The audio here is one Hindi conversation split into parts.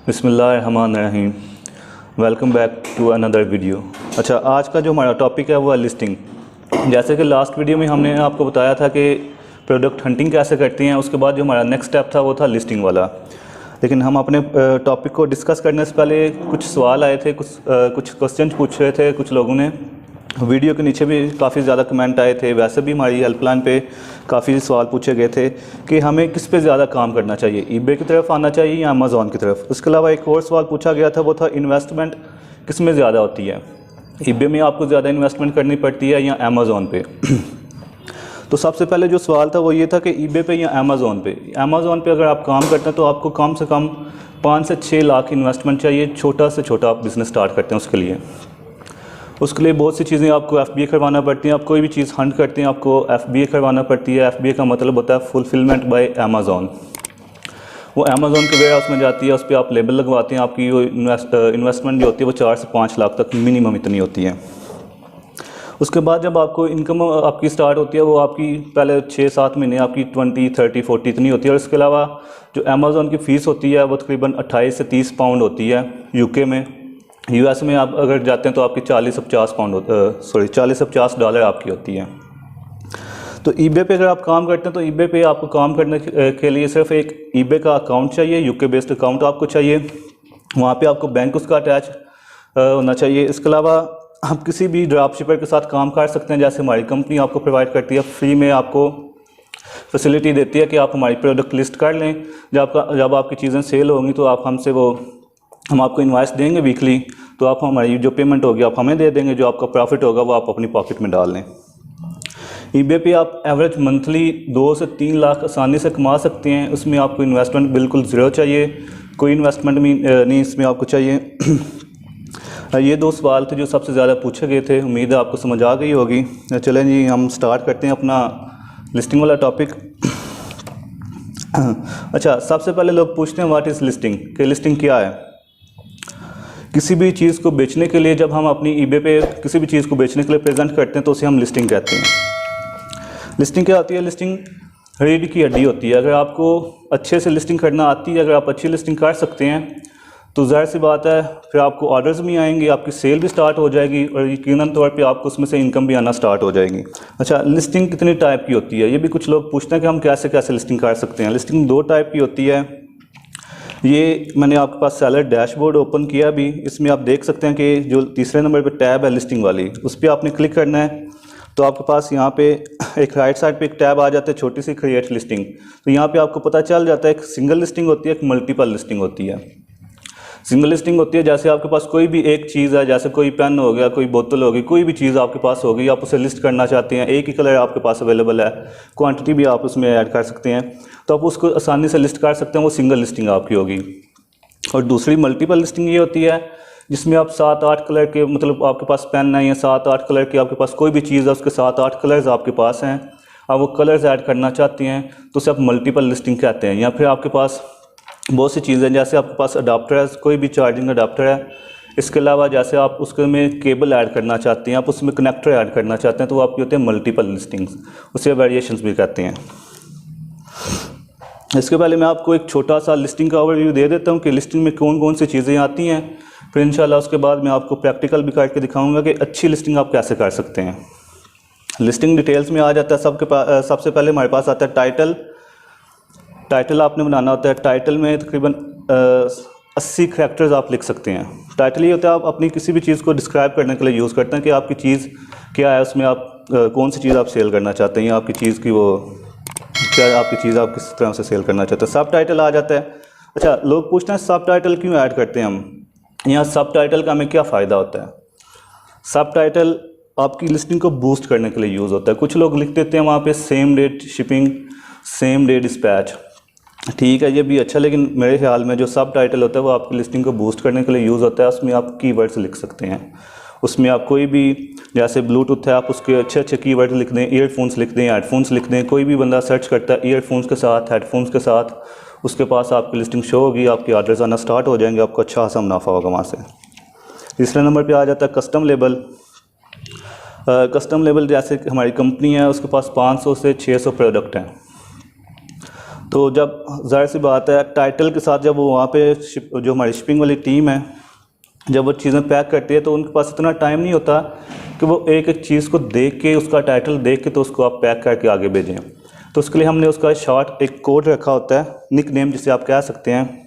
बिस्मिल्लाहिर्रहमानिर्रहीम। Welcome back to another video. अच्छा, आज का जो हमारा टॉपिक है वो है लिस्टिंग। जैसे कि लास्ट वीडियो में हमने आपको बताया था कि प्रोडक्ट हंटिंग कैसे करती हैं, उसके बाद जो हमारा नेक्स्ट स्टेप था वो था लिस्टिंग वाला। लेकिन हम अपने टॉपिक को डिस्कस करने से पहले कुछ सवाल आए थे, कुछ क्वेश्चन पूछ रहे थे कुछ लोगों ने। वीडियो के नीचे भी काफ़ी ज़्यादा कमेंट आए थे, वैसे भी हमारी हेल्पलाइन पे काफ़ी सवाल पूछे गए थे कि हमें किस पे ज़्यादा काम करना चाहिए, ईबे की तरफ आना चाहिए या अमेज़ॉन की तरफ। उसके अलावा एक और सवाल पूछा गया था, वो था इन्वेस्टमेंट किस में ज़्यादा होती है, ईबे में आपको ज़्यादा इन्वेस्टमेंट करनी पड़ती है या अमेज़ॉन पे। तो सबसे पहले जो सवाल था वो ये था कि ईबे पे या अमेज़ॉन पे। अमेज़ॉन पे अगर आप काम करते हैं तो आपको कम से कम 5 से 6 लाख इन्वेस्टमेंट चाहिए, छोटा से छोटा आप बिज़नेस स्टार्ट करते हैं उसके लिए बहुत सी चीज़ें आपको FBA करवाना पड़ती हैं। आप कोई भी चीज़ हंट करते हैं आपको FBA करवाना पड़ती है। FBA का मतलब होता है फुलफिलमेंट बाय अमेज़ॉन। वो अमेज़ॉन के वेयर हाउस में जाती है, उस पर आप लेबल लगवाते हैं। आपकी वो इन्वेस्टमेंट जो होती है वो 4 से 5 लाख तक मिनिमम इतनी होती है। उसके बाद जब आपको इनकम आपकी स्टार्ट होती है वो आपकी पहले 6-7 महीने आपकी 20, 30, 40 इतनी होती है। और इसके अलावा जो अमेज़ॉन की फ़ीस होती है वो तकरीबन 28 से 30 पाउंड होती है UK में। US में आप अगर जाते हैं तो आपकी 40 से 50 डॉलर आपकी होती है। तो ईबे पे अगर आप काम करते हैं तो ईबे पे आपको काम करने के लिए सिर्फ एक ईबे का अकाउंट चाहिए, UK बेस्ड अकाउंट आपको चाहिए। वहाँ पे आपको बैंक उसका अटैच होना चाहिए। इसके अलावा आप किसी भी ड्रॉपशिपर के साथ काम कर सकते हैं, जैसे हमारी कंपनी आपको प्रोवाइड करती है, फ्री में आपको फैसिलिटी देती है कि आप हमारी प्रोडक्ट लिस्ट कर लें। जब आपकी चीज़ें सेल होंगी तो आप हमसे हम आपको इनवॉइस देंगे वीकली, तो आप हमारी जो पेमेंट होगी आप हमें दे देंगे, जो आपका प्रॉफिट होगा वो आप अपनी पॉकेट में डाल लें। ईबे पे आप एवरेज मंथली 2 से 3 लाख आसानी से कमा सकते हैं। उसमें आपको इन्वेस्टमेंट बिल्कुल ज़ीरो चाहिए, कोई इन्वेस्टमेंट नहीं इसमें आपको चाहिए। ये 2 सवाल थे जो सबसे ज़्यादा पूछे गए थे। उम्मीद है आपको समझ आ गई होगी। चलें जी, हम स्टार्ट करते हैं अपना लिस्टिंग वाला टॉपिक। अच्छा, सबसे पहले लोग पूछते हैं व्हाट इज़ लिस्टिंग, कि लिस्टिंग क्या है। किसी भी चीज़ को बेचने के लिए जब हम अपनी ईबे पे किसी भी चीज़ को बेचने के लिए प्रेजेंट करते हैं तो उसे हम लिस्टिंग कहते हैं। लिस्टिंग क्या होती है? लिस्टिंग रीढ़ की हड्डी होती है। अगर आपको अच्छे से लिस्टिंग करना आती है, अगर आप अच्छी लिस्टिंग कर सकते हैं तो ज़ाहिर सी बात है फिर आपको ऑर्डर्स भी आएंगे, आपकी सेल भी स्टार्ट हो जाएगी और यकीनन तौर पे आपको उसमें से इनकम भी आना स्टार्ट हो जाएगी। अच्छा, लिस्टिंग कितने टाइप की होती है, ये भी कुछ लोग पूछते हैं कि हम कैसे कैसे लिस्टिंग कर सकते हैं। लिस्टिंग 2 टाइप की होती है। ये मैंने आपके पास सेलर डैशबोर्ड ओपन किया अभी, इसमें आप देख सकते हैं कि जो तीसरे नंबर पे टैब है लिस्टिंग वाली, उस पर आपने क्लिक करना है तो आपके पास यहाँ पे एक राइट साइड पे एक टैब आ जाता है छोटी सी, क्रिएट लिस्टिंग। तो यहाँ पे आपको पता चल जाता है एक सिंगल लिस्टिंग होती है, एक मल्टीपल लिस्टिंग होती है। सिंगल लिस्टिंग होती है जैसे आपके पास कोई भी एक चीज़ है, जैसे कोई पेन हो गया, कोई बोतल होगी, कोई भी चीज़ आपके पास होगी, आप उसे लिस्ट करना चाहते हैं, एक ही कलर आपके पास अवेलेबल है, क्वांटिटी भी आप उसमें ऐड कर सकते हैं, तो आप उसको आसानी से लिस्ट कर सकते हैं, वो सिंगल लिस्टिंग आपकी होगी। और दूसरी मल्टीपल लिस्टिंग ये होती है जिसमें आप 7-8 कलर के, मतलब आपके पास पेन है या 7-8 कलर के, आपके पास कोई भी चीज़ है उसके 7-8 कलर्स आपके पास हैं, आप वो कलर्स ऐड करना चाहते हैं तो उसे आप मल्टीपल लिस्टिंग कहते हैं। या फिर आपके पास बहुत सी चीज़ें, जैसे आपके पास अडाप्टर है, कोई भी चार्जिंग अडाप्टर है, इसके अलावा जैसे आप उसके में केबल ऐड करना चाहते हैं, आप उसमें कनेक्टर ऐड करना चाहते हैं, तो वो आपके होते हैं मल्टीपल लिस्टिंग्स, उसे वेरिएशंस भी कहते हैं। इसके पहले मैं आपको एक छोटा सा लिस्टिंग का ओवरव्यू दे देता हूँ कि लिस्टिंग में कौन कौन सी चीज़ें आती हैं, फिर इंशाल्लाह उसके बाद मैं आपको प्रैक्टिकल भी करके दिखाऊंगा कि अच्छी लिस्टिंग आप कैसे कर सकते हैं। लिस्टिंग डिटेल्स में आ जाता है सबसे पहले हमारे पास आता है टाइटल आपने बनाना होता है। टाइटल में तकरीबन 80 कैरेक्टर्स आप लिख सकते हैं। टाइटल ये होता है आप अपनी किसी भी चीज़ को डिस्क्राइब करने के लिए यूज़ करते हैं कि आपकी चीज़ क्या है, उसमें आप कौन सी चीज़ आप सेल करना चाहते हैं, या आपकी चीज़ की आपकी चीज़ आप किस तरह से सेल करना चाहते हैं। सब टाइटल आ जाता है। अच्छा, लोग पूछते हैं सब टाइटल क्यों ऐड करते हैं हम, यहाँ सब टाइटल का हमें क्या फ़ायदा होता है। सब टाइटल आपकी लिस्टिंग को बूस्ट करने के लिए यूज़ होता है। कुछ लोग लिख देते हैं वहाँ पे same date shipping, same day dispatch, ठीक है ये भी अच्छा, लेकिन मेरे ख्याल में जो सब टाइटल होता है वो आपकी लिस्टिंग को बूस्ट करने के लिए यूज़ होता है। उसमें आप कीवर्ड्स लिख सकते हैं, उसमें आप कोई भी, जैसे ब्लूटूथ है, आप उसके अच्छे अच्छे कीवर्ड लिख दें, ईयरफोन्स लिख दें, हेडफोन्स लिख दें। कोई भी बंदा सर्च करता है ईयरफोन्स के साथ, हेडफोन्स के साथ, उसके पास आपकी लिस्टिंग शो होगी, आपके ऑर्डर्स आना स्टार्ट हो जाएंगे, आपको अच्छा खासा मुनाफा होगा वहाँ से। तीसरे नंबर पे आ जाता है कस्टम लेबल। कस्टम लेबल जैसे हमारी कंपनी है उसके पास 500 से 600 प्रोडक्ट हैं, तो जब ज़ाहिर सी बात है टाइटल के साथ जब वो वहाँ पे जो हमारी शिपिंग वाली टीम है जब वो चीज़ें पैक करती है तो उनके पास इतना टाइम नहीं होता कि वो एक एक चीज़ को देख के उसका टाइटल देख के तो उसको आप पैक करके आगे भेजें। तो उसके लिए हमने उसका शॉर्ट एक कोड रखा होता है, निक नेम जिसे आप कह सकते हैं।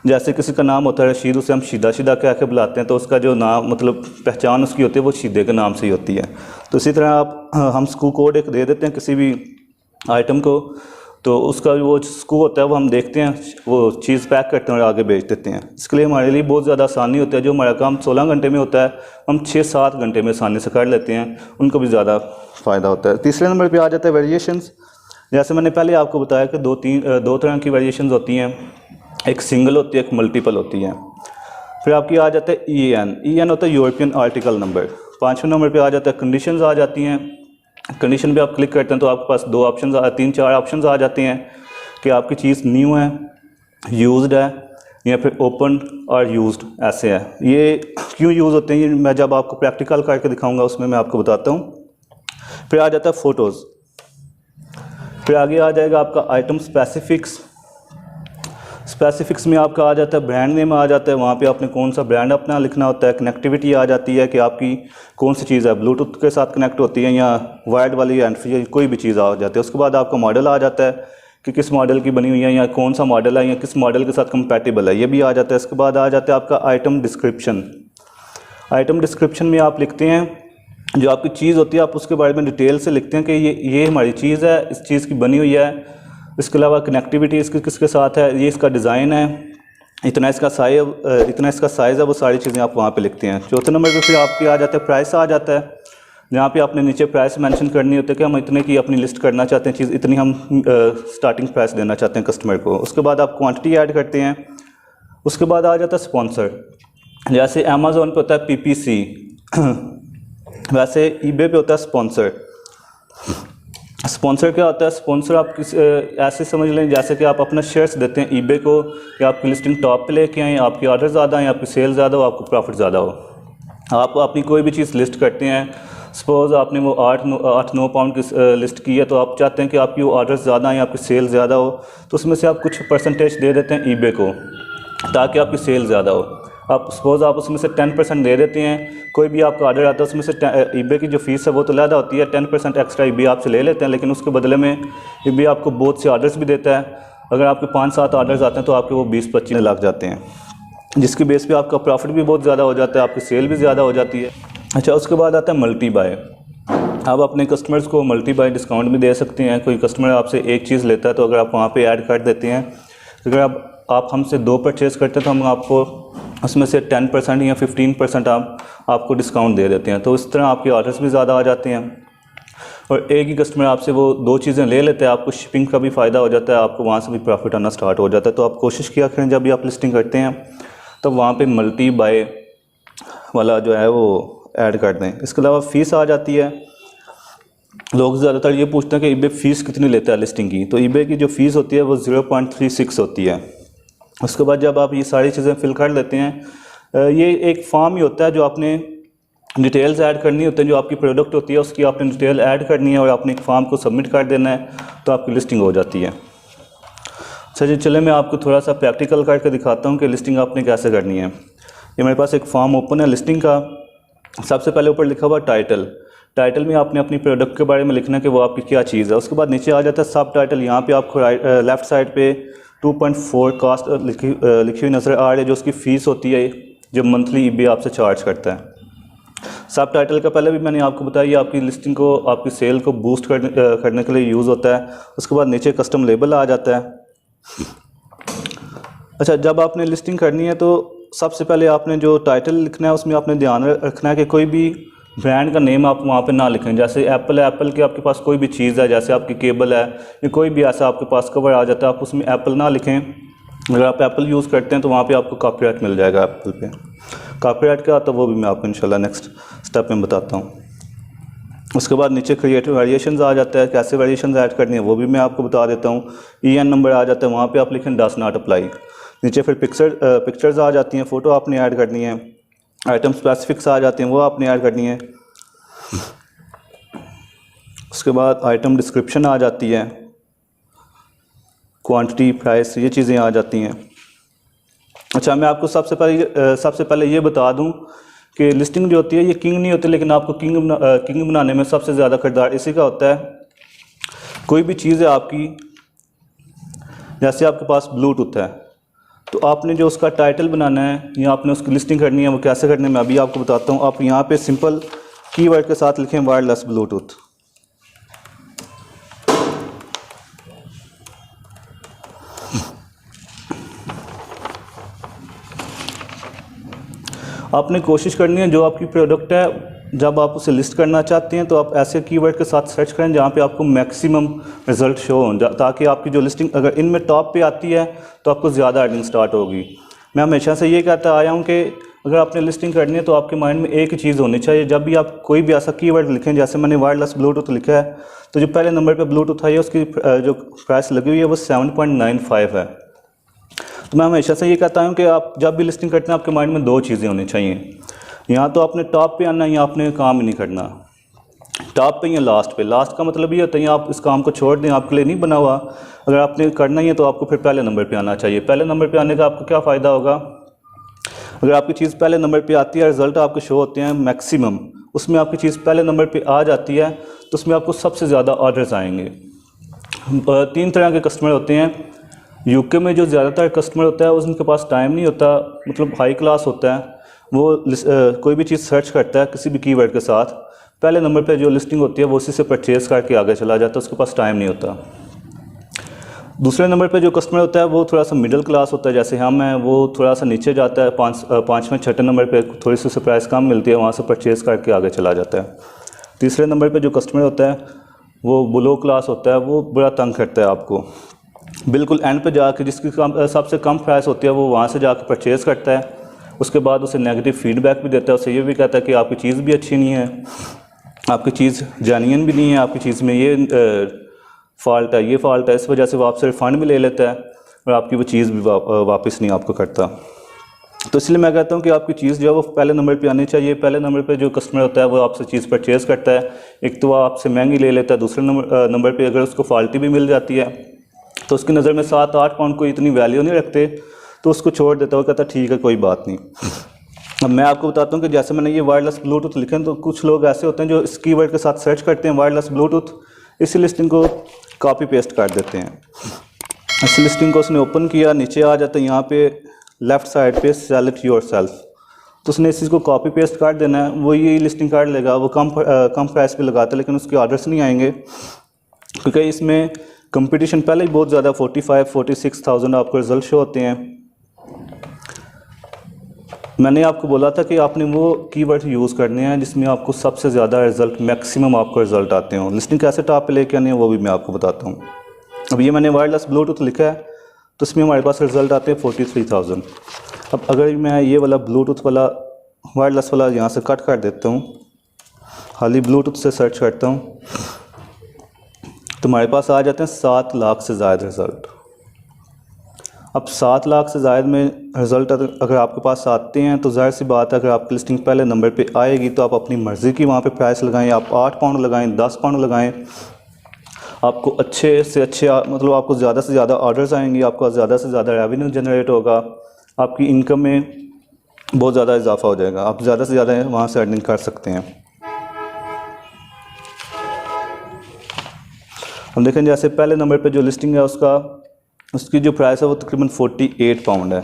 जैसे किसी का नाम होता है रशीद, उसे हम शीदा शीदा कह के बुलाते हैं, तो उसका जो नाम मतलब पहचान उसकी होती है वो शीदे के नाम से ही होती है। तो इसी तरह आप हम स्कू कोड एक दे देते हैं किसी भी आइटम को, तो उसका जो वो स्कू होता है वो हम देखते हैं, वो चीज़ पैक करते हैं और आगे भेज देते हैं। इसके लिए हमारे लिए बहुत ज़्यादा आसानी होती है। जो हमारा काम 16 घंटे में होता है हम 6-7 घंटे में आसानी से कर लेते हैं, उनको भी ज़्यादा फ़ायदा होता है। तीसरे नंबर पे आ जाता है वेरिएशंस। जैसे मैंने पहले आपको बताया कि दो तरह की वेरिएशंस होती हैं, एक सिंगल होती है, एक मल्टीपल होती है। फिर आपकी आ जाता है EN होता है यूरोपियन आर्टिकल नंबर। 5वें नंबर पे आ जाता है कंडीशंस आ जाती हैं। कंडीशन पे आप क्लिक करते हैं तो आपके पास 3-4 ऑप्शंस आ जाते हैं कि आपकी चीज़ न्यू है, यूज्ड है या फिर ओपन और यूज्ड ऐसे है। ये क्यों यूज़ होते हैं ये मैं जब आपको प्रैक्टिकल करके दिखाऊंगा उसमें मैं आपको बताता हूँ। फिर आ जाता है फ़ोटोज़। फिर आगे आ जाएगा आपका आइटम स्पेसिफिक्स में आपका आ जाता है ब्रांड नेम आ जाता है, वहाँ पे आपने कौन सा ब्रांड अपना लिखना होता है। कनेक्टिविटी आ जाती है कि आपकी कौन सी चीज़ है, ब्लूटूथ के साथ कनेक्ट होती है या वायर्ड वाली या फ्री, कोई भी चीज़ आ जाती है। उसके बाद आपका मॉडल आ जाता है कि किस मॉडल की बनी हुई है या कौन सा मॉडल है या किस मॉडल के साथ कंपैटिबल है, ये भी आ जाता है। इसके बाद आ जाता है आपका आइटम डिस्क्रिप्शन। आइटम डिस्क्रिप्शन में आप लिखते हैं जो आपकी चीज़ होती है, आप उसके बारे में डिटेल से लिखते हैं कि ये हमारी चीज़ है, इस चीज़ की बनी हुई है। इसके अलावा कनेक्टिविटी इसकी किसके साथ है, ये इसका डिज़ाइन है, इतना इसका साइज़ है, वो सारी चीज़ें आप वहाँ पे लिखते हैं। चौथे नंबर पे फिर आपकी आ जाता है प्राइस आ जाता है, जहाँ पे आपने नीचे प्राइस मेंशन करनी होती है कि हम इतने की अपनी लिस्ट करना चाहते हैं, चीज़ इतनी हम स्टार्टिंग प्राइस देना चाहते हैं कस्टमर को। उसके बाद आप क्वांटिटी ऐड करते हैं। उसके बाद आ जाता है स्पॉन्सर। जैसे अमेज़ॉन पे होता है PPC, वैसे eBay पे होता है स्पॉन्सर। स्पॉन्सर क्या होता है, स्पॉन्सर आप ऐसे समझ लें जैसे कि आप अपना शेयर्स देते हैं eBay को कि आपकी लिस्टिंग टॉप पे लेके आएँ, आपकी ऑर्डर ज़्यादा आएँ, आपकी सेल ज़्यादा हो, आपको प्रॉफिट ज़्यादा हो। आप अपनी कोई भी चीज़ लिस्ट करते हैं, सपोज़ आपने वो 8-9 पाउंड की लिस्ट की है, तो आप चाहते हैं कि आपकी वो ऑर्डर ज़्यादा आएँ, आपकी सेल ज़्यादा हो, तो उसमें से आप कुछ परसेंटेज दे देते हैं eBay को ताकि आपकी सेल ज़्यादा हो। आप सपोज़ आप उसमें से 10% दे देते हैं, कोई भी आपका ऑर्डर आता है उसमें से eBay की जो फ़ीस है वो तो ज़्यादा होती है, 10% एक्स्ट्रा eBay आपसे ले लेते हैं, लेकिन उसके बदले में eBay आपको बहुत से ऑर्डर्स भी देता है। अगर आपके 5-7 ऑर्डर्स आते हैं तो आपके वो 20-25 लग जाते हैं, जिसकी बेस पे आपका प्रॉफिट भी बहुत ज़्यादा हो जाता है, आपकी सेल भी ज़्यादा हो जाती है। अच्छा, उसके बाद आता है मल्टी बाय। आप अपने कस्टमर्स को मल्टी बाय डिस्काउंट भी दे सकते हैं। कोई कस्टमर आपसे एक चीज़ लेता है तो अगर आप वहाँ पे ऐड कर देते हैं, अगर आप हमसे 2 परचेज़ करते हैं तो हम आपको उसमें से 10% या 15% आपको डिस्काउंट दे देते हैं। तो इस तरह आपके ऑर्डर्स भी ज़्यादा आ जाते हैं और एक ही कस्टमर आपसे वो 2 चीज़ें ले लेते हैं, आपको शिपिंग का भी फ़ायदा हो जाता है, आपको वहाँ से भी प्रॉफिट आना स्टार्ट हो जाता है। तो आप कोशिश किया करें जब भी आप लिस्टिंग करते हैं तो वहाँ पे मल्टी बाय वाला जो है वो ऐड कर दें। इसके अलावा फ़ीस आ जाती है। लोग ज़्यादातर ये पूछते हैं कि eBay फ़ीस कितनी लेता है लिस्टिंग की, तो eBay की जो फ़ीस होती है वो 0.36 होती है। उसके बाद जब आप ये सारी चीज़ें फिल कर लेते हैं, ये एक फॉर्म ही होता है जो आपने डिटेल्स ऐड करनी होती है, जो आपकी प्रोडक्ट होती है उसकी आपने डिटेल ऐड करनी है और आपने एक फॉर्म को सबमिट कर देना है, तो आपकी लिस्टिंग हो जाती है। अच्छा जी, चले मैं आपको थोड़ा सा प्रैक्टिकल करके दिखाता हूँ कि लिस्टिंग आपने कैसे करनी है। ये मेरे पास एक फॉर्म ओपन है लिस्टिंग का। सबसे पहले ऊपर लिखा हुआ टाइटल में आपने अपनी प्रोडक्ट के बारे में लिखना है कि वो आपकी क्या चीज़ है। उसके बाद नीचे आ जाता है सब टाइटल। यहाँ पे आपको लेफ़्ट साइड पे 2.4 कास्ट लिखी हुई नज़र आ रही है, जो उसकी फ़ीस होती है जो मंथली eBay आपसे चार्ज करता है। सब टाइटल का पहले भी मैंने आपको बताया, ये आपकी लिस्टिंग को, आपकी सेल को बूस्ट करने के लिए यूज़ होता है। उसके बाद नीचे कस्टम लेबल आ जाता है। अच्छा, जब आपने लिस्टिंग करनी है तो सबसे पहले आपने जो टाइटल लिखना है उसमें आपने ध्यान रखना है कि कोई भी ब्रांड का नेम आप वहाँ पे ना लिखें। जैसे एप्पल है, एप्पल की आपके पास कोई भी चीज़ है, जैसे आपकी केबल है या कोई भी ऐसा आपके पास कवर आ जाता है, आप उसमें एप्पल ना लिखें। अगर आप एप्पल यूज़ करते हैं तो वहाँ पे आपको कॉपीराइट मिल जाएगा एप्पल पे। कॉपीराइट क्या आता है वो भी मैं आपको इंशाल्लाह नेक्स्ट स्टेप में बताता हूँ। उसके बाद नीचे क्रिएटिव वेरिएशंस आ जाता है, कैसे वेरिएशंस ऐड करनी है वो भी मैं आपको बता देता हूँ। EN नंबर आ जाता है, वहाँ पे आप लिखें डस नॉट अप्लाई। नीचे फिर पिक्चर्स आ जाती हैं, फ़ोटो आपने ऐड करनी है। आइटम स्पेसिफिक्स आ जाते हैं, वो आपने ऐड करनी है। उसके बाद आइटम डिस्क्रिप्शन आ जाती है। क्वांटिटी, प्राइस, ये चीज़ें आ जाती हैं। अच्छा, मैं आपको सबसे पहले ये बता दूं कि लिस्टिंग जो होती है ये किंग नहीं होती, लेकिन आपको किंग बनाने में सबसे ज़्यादा किरदार इसी का होता है। कोई भी चीज़ है आपकी, जैसे आपके पास ब्लूटूथ है, तो आपने जो उसका टाइटल बनाना है या आपने उसकी लिस्टिंग करनी है, वो कैसे करने में अभी आपको बताता हूँ। आप यहाँ पे सिंपल कीवर्ड के साथ लिखें वायरलेस ब्लूटूथ। आपने कोशिश करनी है जो आपकी प्रोडक्ट है, जब आप उसे लिस्ट करना चाहते हैं तो आप ऐसे कीवर्ड के साथ सर्च करें जहाँ पे आपको मैक्सिमम रिजल्ट शो हों, ताकि आपकी जो लिस्टिंग अगर इनमें टॉप पे आती है तो आपको ज़्यादा अर्निंग स्टार्ट होगी। मैं हमेशा से ये कहता आया हूँ कि अगर आपने लिस्टिंग करनी है तो आपके माइंड में एक ही चीज़ होनी चाहिए। जब भी आप कोई भी ऐसा कीवर्ड लिखें, जैसे मैंने वायरलेस ब्लूटूथ लिखा है, तो जो पहले नंबर पर ब्लूटूथ है उसकी जो प्राइस लगी हुई है वो 7.95 है। तो मैं हमेशा से ये कहता हूँ कि आप जब भी लिस्टिंग करते हैं आपके माइंड में दो चीज़ें होनी चाहिए, यहाँ तो आपने टॉप पे आना, या आपने काम ही नहीं करना टॉप पे या लास्ट पे। लास्ट का मतलब ये होता है आप इस काम को छोड़ दें, आपके लिए नहीं बना हुआ। अगर आपने करना ही है तो आपको फिर पहले नंबर पे आना चाहिए। पहले नंबर पे आने का आपको क्या फ़ायदा होगा, अगर आपकी चीज़ पहले नंबर पे आती है, रिज़ल्ट आपके शो होते हैं मैक्सिमम, उसमें आपकी चीज़ पहले नंबर पे आ जाती है तो उसमें आपको सबसे ज़्यादा ऑर्डर्स आएंगे। 3 तरह के कस्टमर होते हैं। यूके में जो ज़्यादातर कस्टमर होता है उनके पास टाइम नहीं होता, मतलब हाई क्लास होता है, वो कोई भी चीज़ सर्च करता है किसी भी कीवर्ड के साथ, पहले नंबर पे जो लिस्टिंग होती है वो उसी से परचेज़ करके आगे चला जाता है, उसके पास टाइम नहीं होता। दूसरे नंबर पे जो कस्टमर होता है वो थोड़ा सा मिडिल क्लास होता है, जैसे हम हैं, वो थोड़ा सा नीचे जाता है, पाँचवें छठे नंबर पे थोड़ी सी प्राइस कम मिलती है, वहाँ से परचेज़ करके आगे चला जाता है। तीसरे नंबर पे जो कस्टमर होता है वो लो क्लास होता है, वो बड़ा तंग करता है आपको, बिल्कुल एंड पे जाके जिसकी सबसे कम प्राइस होती है वो वहाँ से जाकर परचेज़ करता है। उसके बाद उसे नेगेटिव फीडबैक भी देता है, उसे ये भी कहता है कि आपकी चीज़ भी अच्छी नहीं है, आपकी चीज़ जेन्युइन भी नहीं है, आपकी चीज़ में ये फ़ॉल्ट है, ये फ़ॉल्ट है, इस वजह से वो आपसे रिफ़ंड भी ले लेता है और आपकी वो चीज़ भी वापस नहीं आपको करता। तो इसलिए मैं कहता हूँ कि आपकी चीज़ जो है वो पहले नंबर पे आनी चाहिए। पहले नंबर पे जो कस्टमर होता है वो आपसे चीज़ परचेज़ करता है, एक तो वो आपसे महंगी ले लेता है, दूसरे नंबर पे अगर उसको फॉल्टी भी मिल जाती है तो उसकी नज़र में 7-8 पाउंड कोई इतनी वैल्यू नहीं रखते, तो उसको छोड़ देता है, वो कहता है ठीक है कोई बात नहीं। अब मैं आपको बताता हूँ कि जैसे मैंने ये वायरलेस ब्लूटूथ लिखे हैं, तो कुछ लोग ऐसे होते हैं जो इस कीवर्ड के साथ सर्च करते हैं वायरलेस ब्लूटूथ, इसी लिस्टिंग को कॉपी पेस्ट कर देते हैं। इस लिस्टिंग को उसने ओपन किया, नीचे आ जाता है यहाँ पे लेफ़्ट साइड पे सेल इट योरसेल्फ, तो उसने इस चीज़ को कॉपी पेस्ट कर देना है, वो ये लिस्टिंग कर लेगा। वो कम प्राइस पे लगाता है लेकिन उसके ऑर्डर्स नहीं आएंगे, क्योंकि इसमें कंपटीशन पहले ही बहुत ज़्यादा 45-46,000 आपको रिजल्ट शो होते हैं। मैंने आपको बोला था कि आपने वो कीवर्ड यूज़ करने हैं जिसमें आपको सबसे ज़्यादा रिजल्ट, मैक्सिमम आपको रिजल्ट आते हों। लिस्टिंग कैसे टॉप पे लेके आनी है वो भी मैं आपको बताता हूँ। अब ये मैंने वायरलेस ब्लूटूथ लिखा है तो इसमें हमारे पास रिजल्ट आते हैं 43,000। अब अगर मैं ये वाला ब्लूटूथ वाला वायरलेस वाला यहाँ से कट कर देता हूँ, खाली ब्लूटूथ से सर्च करता हूँ, तो हमारे पास आ जाते हैं 7 लाख से ज़्यादा रिज़ल्ट। अब 7 लाख से ज़्यादा में रिज़ल्ट अगर आपके पास आते हैं तो ज़ाहिर सी बात है अगर आपकी लिस्टिंग पहले नंबर पे आएगी तो आप अपनी मर्ज़ी की वहाँ पे प्राइस लगाएं, आप 8 पाउंड लगाएं, 10 पाउंड लगाएं, आपको अच्छे से अच्छे मतलब आपको ज़्यादा से ज़्यादा ऑर्डर्स आएंगे, आपका ज़्यादा से ज़्यादा रेवेन्यू जनरेट होगा, आपकी इनकम में बहुत ज़्यादा इजाफा हो जाएगा, आप ज़्यादा से ज़्यादा वहाँ से अर्निंग कर सकते हैं। हम देखें जैसे पहले नंबर पे जो लिस्टिंग है उसकी जो प्राइस है वो तकरीबन 48 पाउंड है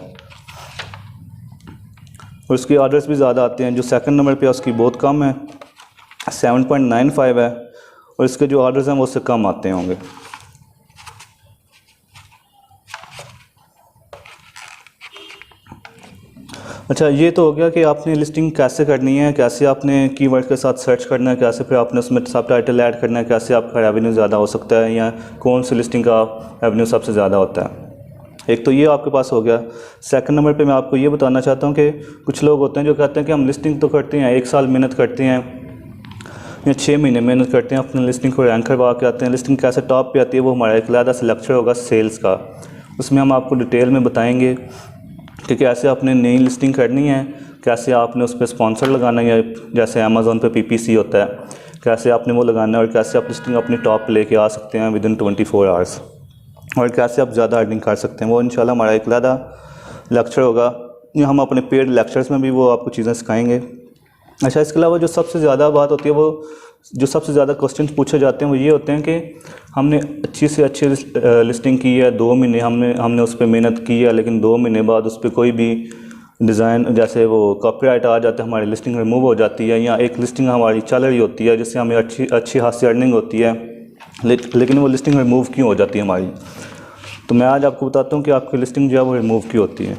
और उसके ऑर्डर्स भी ज़्यादा आते हैं। जो सेकंड नंबर पे है उसकी बहुत कम है, 7.95 है, और इसके जो ऑर्डर्स हैं वो उससे कम आते होंगे। अच्छा, ये तो हो गया कि आपने लिस्टिंग कैसे करनी है, कैसे आपने कीवर्ड के साथ सर्च करना है, कैसे फिर आपने उसमें सब टाइटल ऐड करना है, कैसे आपका रेवेन्यू ज़्यादा हो सकता है या कौन सी लिस्टिंग का रेवेन्यू सबसे ज़्यादा होता है। एक तो ये आपके पास हो गया। सेकंड नंबर पे मैं आपको ये बताना चाहता हूँ कि कुछ लोग होते हैं जो कहते हैं कि हम लिस्टिंग तो करते हैं, 1 साल मेहनत करते हैं या 6 महीने मेहनत करते हैं, अपनी लिस्टिंग को रैंक करवा के आते हैं, लिस्टिंग कैसे टॉप पे आती है वो हमारा एक अलग से लेक्चर होगा सेल्स का, उसमें हम आपको डिटेल में बताएंगे कि कैसे आपने नई लिस्टिंग करनी है, कैसे आपने उस पर स्पॉन्सर लगाना है, जैसे अमेज़ॉन पे PPC होता है, कैसे आपने वो लगाना है और कैसे आप लिस्टिंग अपनी टॉप पे लेके आ सकते हैं विदिन 24 आवर्स। और कैसे आप ज़्यादा अर्निंग कर सकते हैं, वो इंशाल्लाह हमारा एक अलग लेक्चर होगा। हम अपने पेड लेक्चर्स में भी वो आपको चीज़ें सिखाएंगे। अच्छा, इसके अलावा जो सबसे ज़्यादा बात होती है, वो जो सबसे ज़्यादा क्वेश्चन पूछे जाते हैं वो ये होते हैं कि हमने अच्छी से अच्छी लिस्टिंग की है, 2 महीने हमने उस पर मेहनत की है, लेकिन 2 महीने बाद उस पर कोई भी डिज़ाइन जैसे वो कॉपीराइट आ जाता है, हमारी लिस्टिंग रिमूव हो जाती है, या एक लिस्टिंग हमारी चल रही होती है जिससे हमें अच्छी खासी अर्निंग होती है, लेकिन वो लिस्टिंग रिमूव क्यों हो जाती है हमारी। तो मैं आज आपको बताता हूँ कि आपकी लिस्टिंग जो है वो रिमूव क्यों होती है।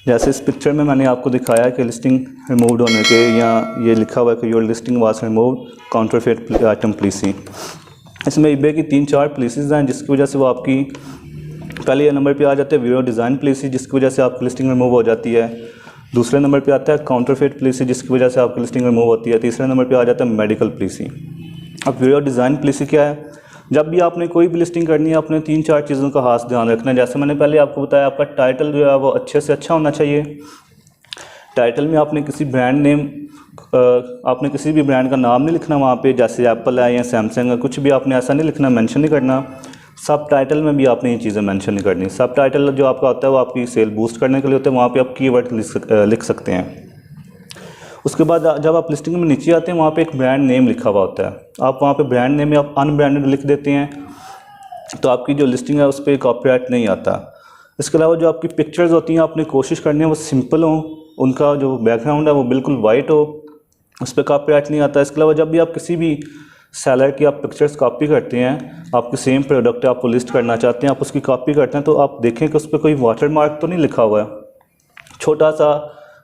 जैसे इस पिक्चर में मैंने आपको दिखाया कि लिस्टिंग रिमूव्ड होने के, या ये लिखा हुआ है कि your listing was removed counterfeit item policy. इसमें ईबे की 3-4 पॉलिसीज़ हैं जिसकी वजह से वो आपकी पहले नंबर पे आ जाते हैं वीडियो डिज़ाइन पॉलिसी, जिसकी वजह से आपकी लिस्टिंग रिमूव हो जाती है। दूसरे नंबर पे आता है काउंटरफेट पॉलिसी, जिसकी वजह से आपकी लिस्टिंग रिमूव होती है। तीसरे नंबर पे आ जाता है मेडिकल पॉलिसी। अब वीडियो डिज़ाइन पॉलिसी क्या है? जब भी आपने कोई भी लिस्टिंग करनी है, आपने 3-4 चीज़ों का खास ध्यान रखना है। जैसे मैंने पहले आपको बताया, आपका टाइटल जो है वो अच्छे से अच्छा होना चाहिए। टाइटल में आपने किसी भी ब्रांड का नाम नहीं लिखना वहाँ पे, जैसे एप्पल है या सैमसंग है, कुछ भी आपने ऐसा नहीं लिखना, मेंशन नहीं करना। सब टाइटल में भी आपने ये चीज़ें मेंशन नहीं करनी। सब टाइटल जो आपका होता है वो आपकी सेल बूस्ट करने के लिए होता है, वहाँ पे आप कीवर्ड लिख सकते हैं। उसके बाद जब आप लिस्टिंग में नीचे आते हैं, वहाँ पे एक ब्रांड नेम लिखा हुआ होता है। आप वहाँ पे ब्रांड नेम में आप अनब्रांडेड लिख देते हैं, तो आपकी जो लिस्टिंग है उस पर कॉपीराइट नहीं आता। इसके अलावा जो आपकी पिक्चर्स होती हैं, आपने कोशिश करनी है वो सिंपल हो, उनका जो बैकग्राउंड है वो बिल्कुल वाइट हो, उस पर कॉपीराइट नहीं आता। इसके अलावा जब भी आप किसी भी सेलर की आप पिक्चर्स कॉपी करते हैं, आपकी सेम प्रोडक्ट है, आपको लिस्ट करना चाहते हैं, आप उसकी कॉपी करते हैं, तो आप देखें कि उस पर कोई वाटर मार्क तो नहीं लिखा हुआ है। छोटा सा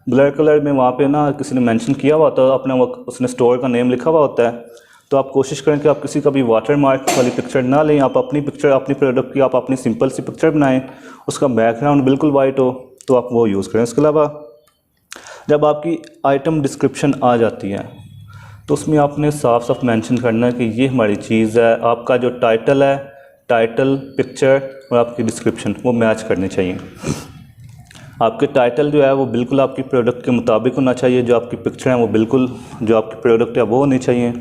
ब्लर कलर में वहाँ पे ना किसी ने मेंशन किया हुआ होता है अपना, वो उसने स्टोर का नेम लिखा हुआ होता है। तो आप कोशिश करें कि आप किसी का भी वाटर मार्क वाली पिक्चर ना लें, आप अपनी पिक्चर, अपनी प्रोडक्ट की आप अपनी सिंपल सी पिक्चर बनाएं, उसका बैकग्राउंड बिल्कुल वाइट हो, तो आप वो यूज़ करें। इसके अलावा जब आपकी आइटम डिस्क्रिप्शन आ जाती है, तो उसमें आपने साफ साफ मेंशन करना है कि ये हमारी चीज़ है। आपका जो टाइटल है, टाइटल, पिक्चर और आपकी डिस्क्रिप्शन वो मैच करनी चाहिए। आपके टाइटल जो है वो बिल्कुल आपकी प्रोडक्ट के मुताबिक होना चाहिए, जो आपकी पिक्चर है वो बिल्कुल जो आपकी प्रोडक्ट है वो होनी चाहिए।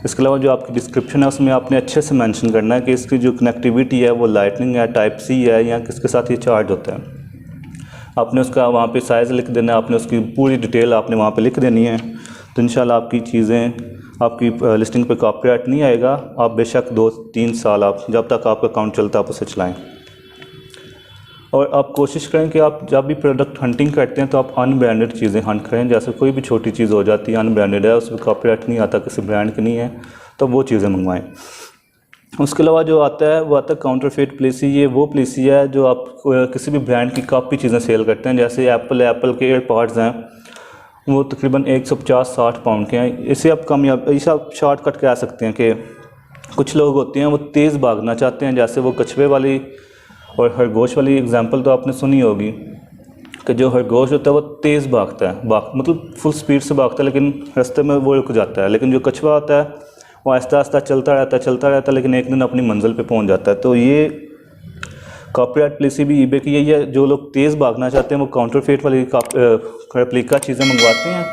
इसके अलावा जो आपकी डिस्क्रिप्शन है उसमें आपने अच्छे से मेंशन करना है कि इसकी जो कनेक्टिविटी है वो लाइटनिंग है, टाइप सी है, या किसके साथ ये चार्ज होता है। आपने उसका वहाँ पे साइज़ लिख देना है, आपने उसकी पूरी डिटेल आपने वहाँ पे लिख देनी है। तो इंशाल्लाह आपकी चीज़ें, आपकी लिस्टिंग पे कॉपीराइट नहीं आएगा। आप बेशक 2-3 साल आप जब तक आपका अकाउंट चलता है आप उसे चलाएँ। और आप कोशिश करें कि आप जब भी प्रोडक्ट हंटिंग करते हैं तो आप अनब्रांडेड चीज़ें हंट करें। जैसे कोई भी छोटी चीज़ हो जाती है अनब्रांडेड है, उसमें कॉपीराइट नहीं आता, किसी ब्रांड की नहीं है, तो वो चीज़ें मंगवाएं। उसके अलावा जो आता है वो आता है काउंटरफेट पॉलिसी। ये वो पॉलिसी है जो आप किसी भी ब्रांड की कॉपी चीज़ें सेल करते हैं। जैसे एप्पल के एयरपॉड्स हैं, वो तकरीबन 150-60 पाउंड के हैं। इसे आप शॉर्टकट कह सकते हैं कि कुछ लोग होते हैं वो तेज़ भागना चाहते हैं। जैसे वो कछुए वाली और खरगोश वाली एग्जांपल तो आपने सुनी होगी कि जो खरगोश होता है वो तेज़ भागता है, मतलब फुल स्पीड से भागता है, लेकिन रास्ते में वो रुक जाता है। लेकिन जो कछुआ होता है वो आहिस्ता आहिस्ता चलता रहता है, लेकिन एक दिन अपनी मंजिल पे पहुंच जाता है। तो ये कॉपीराइट पॉलिसी भी ईबे की यही है। जो लोग तेज़ भागना चाहते हैं वो काउंटरफेट वाली रेप्लिका चीज़ें मंगवाते हैं,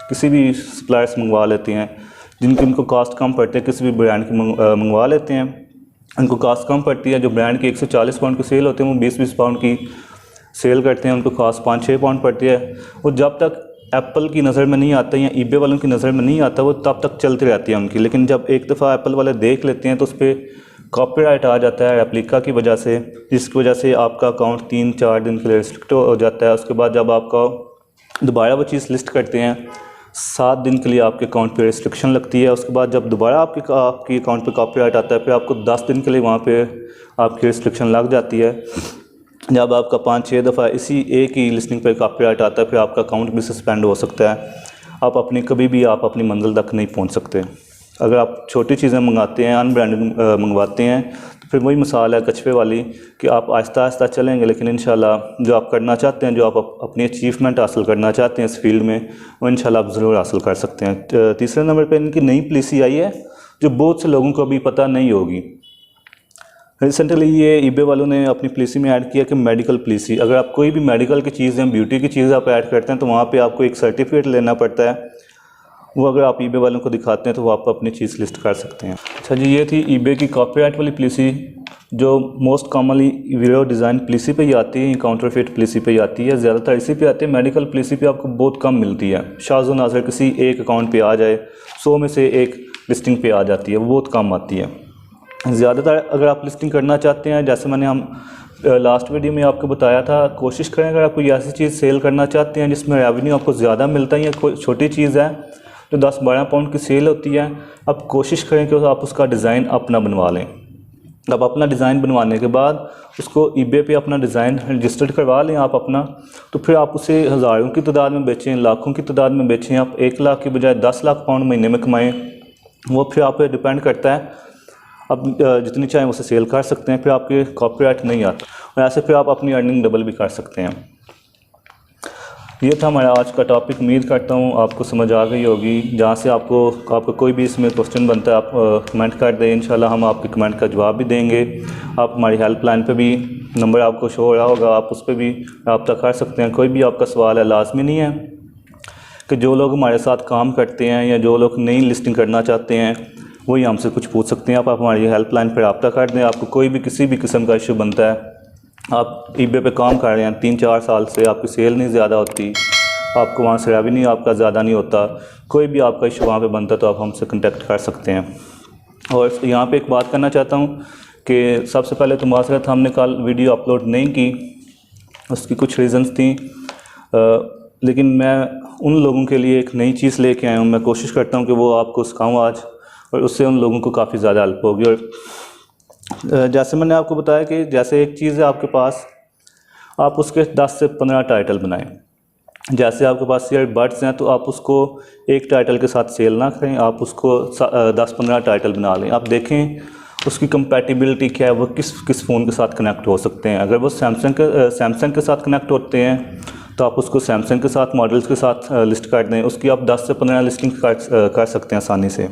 किसी भी सप्लायर से मंगवा लेते हैं, जिनकी उनको कॉस्ट कम पड़ते हैं, किसी भी ब्रांड की मंगवा लेते हैं, उनको कॉस्ट कम पड़ती है। जो ब्रांड की 140 पाउंड की सेल होती है वो 20-20 पाउंड की सेल करते हैं, उनको कॉस्ट 5-6 पाउंड पड़ती है। वो जब तक एप्पल की नज़र में नहीं आता या ईबे वालों की नज़र में नहीं आता वो तब तक चलती रहती है उनकी। लेकिन जब एक दफ़ा एप्पल वाले देख लेते हैं तो उस पर कॉपीराइट आ जाता है रेप्लिका की वजह से, जिसकी वजह से आपका अकाउंट 3-4 दिन के लिए रिस्ट्रिक्ट हो जाता है। उसके बाद जब आपका दोबारा वो चीज़ लिस्ट करते हैं 7 दिन के लिए आपके अकाउंट पे रिस्ट्रिक्शन लगती है। उसके बाद जब दोबारा आपकी अकाउंट पे कॉपीराइट आता है फिर आपको 10 दिन के लिए वहाँ पे आपकी रिस्ट्रिक्शन लग जाती है। जब आपका 5-6 दफ़ा इसी एक ही लिस्टिंग पे कॉपीराइट आता है फिर आपका अकाउंट भी सस्पेंड हो सकता है। आप कभी भी आप अपनी मंजिल तक नहीं पहुँच सकते। अगर आप छोटी चीज़ें मंगाते हैं, अनब्रांडेड मंगवाते हैं, तो फिर वही मिसाल है कछुए वाली कि आप आहिस्ता आहिस्ता चलेंगे, लेकिन इंशाल्लाह जो आप करना चाहते हैं, जो आप अपनी अचीवमेंट हासिल करना चाहते हैं इस फील्ड में, वो इंशाल्लाह आप ज़रूर हासिल कर सकते हैं। तीसरे नंबर पर इनकी नई पॉलिसी आई है जो बहुत से लोगों को अभी पता नहीं होगी। रिसेंटली ये ईबे वालों ने अपनी पॉलिसी में ऐड किया कि मेडिकल पॉलिसी। अगर आप कोई भी मेडिकल की चीज़ या ब्यूटी की चीज़ आप ऐड करते हैं तो वहाँ पे आपको एक सर्टिफिकेट लेना पड़ता है वो अगर आप ईबे वालों को दिखाते हैं तो वो आप अपनी चीज़ लिस्ट कर सकते हैं। अच्छा जी, ये थी ईबे की कॉपीराइट वाली पॉलिसी जो most commonly video design policy पे ही आती है, काउंटरफिट पॉलिसी पे ही आती है, ज़्यादातर इसी पे आती है। मेडिकल पॉलिसी पे आपको बहुत कम मिलती है। शाज़ो नाज़र किसी एक अकाउंट पे आ जाए, 100 में से एक लिस्टिंग पे आ जाती है, वो बहुत कम आती है। ज़्यादातर अगर आप लिस्टिंग करना चाहते हैं, जैसे मैंने हम लास्ट वीडियो में आपको बताया था, कोशिश करें अगर आप कोई ऐसी चीज़ सेल करना चाहते हैं जिसमें रेवेन्यू आपको ज़्यादा मिलता है या कोई छोटी चीज़ है जो 10-12 पाउंड की सेल होती है, आप कोशिश करें कि आप उसका डिज़ाइन अपना बनवा लें। अब अपना डिज़ाइन बनवाने के बाद उसको ईबे पे अपना डिज़ाइन रजिस्टर्ड करवा लें आप अपना, तो फिर आप उसे हज़ारों की तादाद में बेचें, लाखों की तादाद में बेचें। आप 1 लाख की बजाय 10 लाख पाउंड महीने में कमाएं, वो फिर आप पे डिपेंड करता है। आप जितनी चाहें उसे सेल कर सकते हैं, फिर आपके कॉपीराइट नहीं आता और ऐसे फिर आप अपनी अर्निंग डबल भी कर सकते हैं। ये था हमारा आज का टॉपिक। उम्मीद करता हूँ आपको समझ आ गई होगी। जहाँ से आपको कोई भी इसमें क्वेश्चन बनता है आप कमेंट कर दें, इंशाल्लाह हम आपके कमेंट का जवाब भी देंगे। आप हमारी हेल्पलाइन पे भी नंबर आपको शो हो रहा होगा, आप उस पर भी रब्ता कर सकते हैं। कोई भी आपका सवाल है, लाजमी नहीं है कि जो लोग हमारे साथ काम करते हैं या जो लोग नई लिस्टिंग करना चाहते हैं वही हमसे कुछ पूछ सकते हैं। आप हमारी हेल्पलाइन पर रब्ता कर दें। आपको कोई भी किसी भी किस्म का इशू बनता है, आप ईबे पे काम कर रहे हैं 3-4 साल से, आपकी सेल नहीं ज़्यादा होती, आपको वहाँ से रेवेन्यू आपका ज़्यादा नहीं होता, कोई भी आपका इशू वहाँ पे बनता तो आप हमसे कांटेक्ट कर सकते हैं। और यहाँ पे एक बात करना चाहता हूँ कि सबसे पहले तो माज़रत, हमने कल वीडियो अपलोड नहीं की, उसकी कुछ रीज़न्स थी, लेकिन मैं उन लोगों के लिए एक नई चीज़ लेके आया हूँ। मैं कोशिश करता हूँ कि वो आपको सिखाऊँ आज, और उससे उन लोगों को काफ़ी ज़्यादा हेल्प होगी। और जैसे मैंने आपको बताया कि जैसे एक चीज़ है आपके पास, आप उसके 10 से 15 टाइटल बनाएं। जैसे आपके पास ईयरबड्स हैं तो आप उसको एक टाइटल के साथ सेल ना करें, आप उसको 10-15 टाइटल बना लें। आप देखें उसकी कंपैटिबिलिटी क्या है, वो किस फ़ोन के साथ कनेक्ट हो सकते हैं। अगर वो सैमसंग के साथ कनेक्ट होते हैं तो आप उसको सैमसंग के साथ मॉडल्स के साथ लिस्ट कर दें। उसकी आप 10 से 15 लिस्टिंग कर सकते हैं आसानी से।